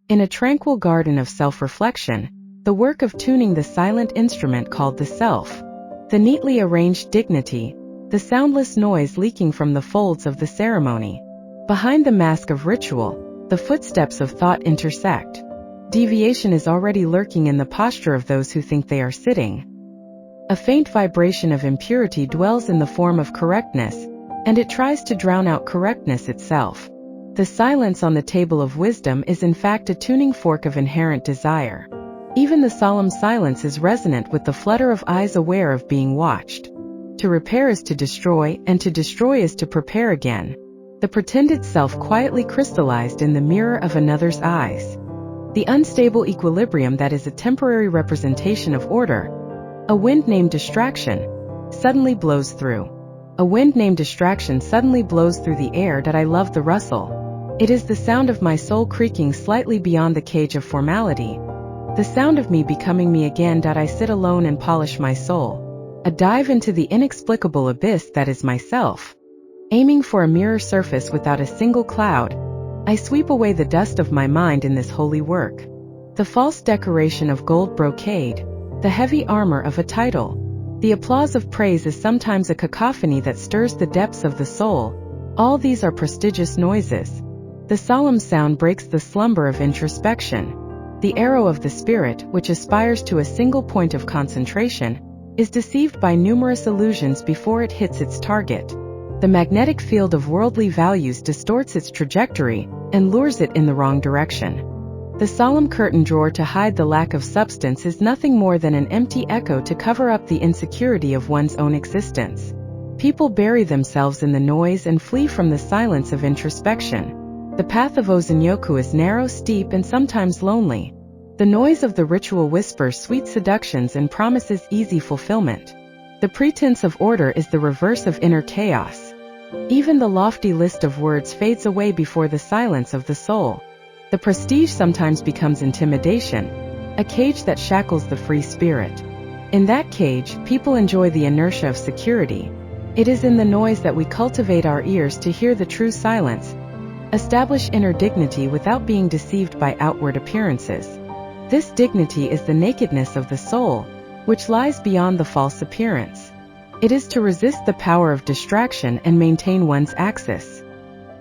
In a tranquil garden of self-reflection, the work of tuning the silent instrument called the self, the neatly arranged dignity, the soundless noise leaking from the folds of the ceremony. Behind the mask of ritual, the footsteps of thought intersect. Deviation is already lurking in the posture of those who think they are sitting. A faint vibration of impurity dwells in the form of correctness, and it tries to drown out correctness itself. The silence on the table of wisdom is in fact a tuning fork of inherent desire. Even the solemn silence is resonant with the flutter of eyes aware of being watched. To repair is to destroy, and to destroy is to prepare again. The pretended self quietly crystallized in the mirror of another's eyes. The unstable equilibrium that is a temporary representation of order. A wind named distraction suddenly blows through. A wind named distraction suddenly blows through the air that I love the rustle. It is the sound of my soul creaking slightly beyond the cage of formality. The sound of me becoming me again. I sit alone and polish my soul. A dive into the inexplicable abyss that is myself. Aiming for a mirror surface without a single cloud, I sweep away the dust of my mind in this holy work. The false decoration of gold brocade, the heavy armor of a title, the applause of praise is sometimes a cacophony that stirs the depths of the soul. All these are prestigious noises. The solemn sound breaks the slumber of introspection. The arrow of the spirit, which aspires to a single point of concentration, is deceived by numerous illusions before it hits its target. The magnetic field of worldly values distorts its trajectory and lures it in the wrong direction. The solemn curtain drawer to hide the lack of substance is nothing more than an empty echo to cover up the insecurity of one's own existence. People bury themselves in the noise and flee from the silence of introspection. The path of Osan-yoku is narrow, steep, and sometimes lonely. The noise of the ritual whispers sweet seductions and promises easy fulfillment. The pretense of order is the reverse of inner chaos. Even the lofty list of words fades away before the silence of the soul. The prestige sometimes becomes intimidation, a cage that shackles the free spirit. In that cage, people enjoy the inertia of security. It is in the noise that we cultivate our ears to hear the true silence, establish inner dignity without being deceived by outward appearances. This dignity is the nakedness of the soul, which lies beyond the false appearance. It is to resist the power of distraction and maintain one's axis.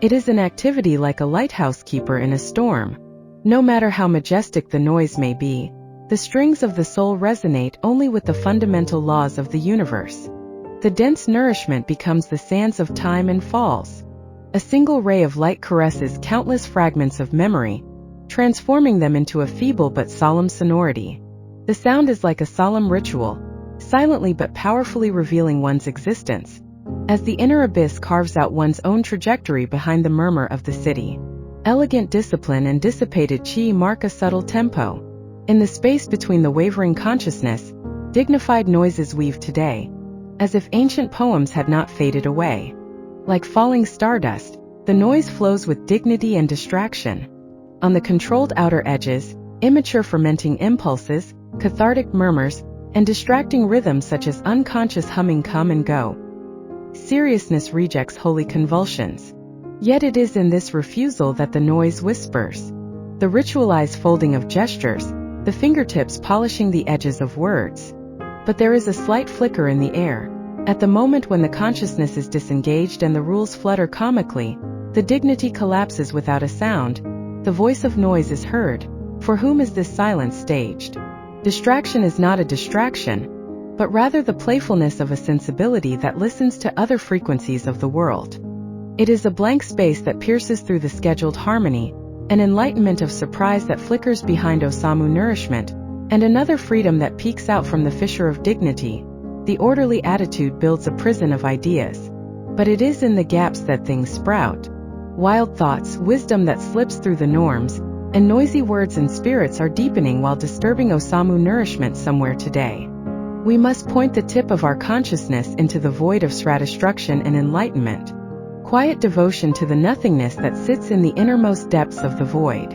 It is an activity like a lighthouse keeper in a storm. No matter how majestic the noise may be, the strings of the soul resonate only with the fundamental laws of the universe. The dense nourishment becomes the sands of time and falls. A single ray of light caresses countless fragments of memory, transforming them into a feeble but solemn sonority. The sound is like a solemn ritual, silently but powerfully revealing one's existence, as the inner abyss carves out one's own trajectory behind the murmur of the city. Elegant discipline and dissipated chi mark a subtle tempo. In the space between the wavering consciousness, dignified noises weave today, as if ancient poems had not faded away. Like falling stardust, the noise flows with dignity and distraction. On the controlled outer edges, immature fermenting impulses, cathartic murmurs, and distracting rhythms such as unconscious humming come and go. Seriousness rejects holy convulsions. Yet it is in this refusal that the noise whispers. The ritualized folding of gestures, the fingertips polishing the edges of words. But there is a slight flicker in the air. At the moment when the consciousness is disengaged and the rules flutter comically, the dignity collapses without a sound. The voice of noise is heard. For whom is this silence staged? Distraction is not a distraction, but rather the playfulness of a sensibility that listens to other frequencies of the world. It is a blank space that pierces through the scheduled harmony, an enlightenment of surprise that flickers behind Osamu Nourishment, and another freedom that peeks out from the fissure of dignity. The orderly attitude builds a prison of ideas, but it is in the gaps that things sprout. Wild thoughts, wisdom that slips through the norms, and noisy words and spirits are deepening while disturbing Osamu Nourishment somewhere today. We must point the tip of our consciousness into the void of stratostruction and enlightenment. Quiet devotion to the nothingness that sits in the innermost depths of the void.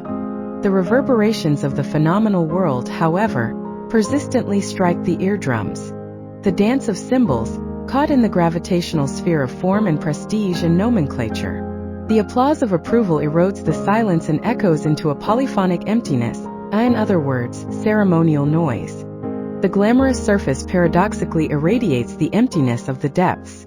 The reverberations of the phenomenal world, however, persistently strike the eardrums. The dance of symbols, caught in the gravitational sphere of form and prestige and nomenclature. The applause of approval erodes the silence and echoes into a polyphonic emptiness, in other words, ceremonial noise. The glamorous surface paradoxically irradiates the emptiness of the depths.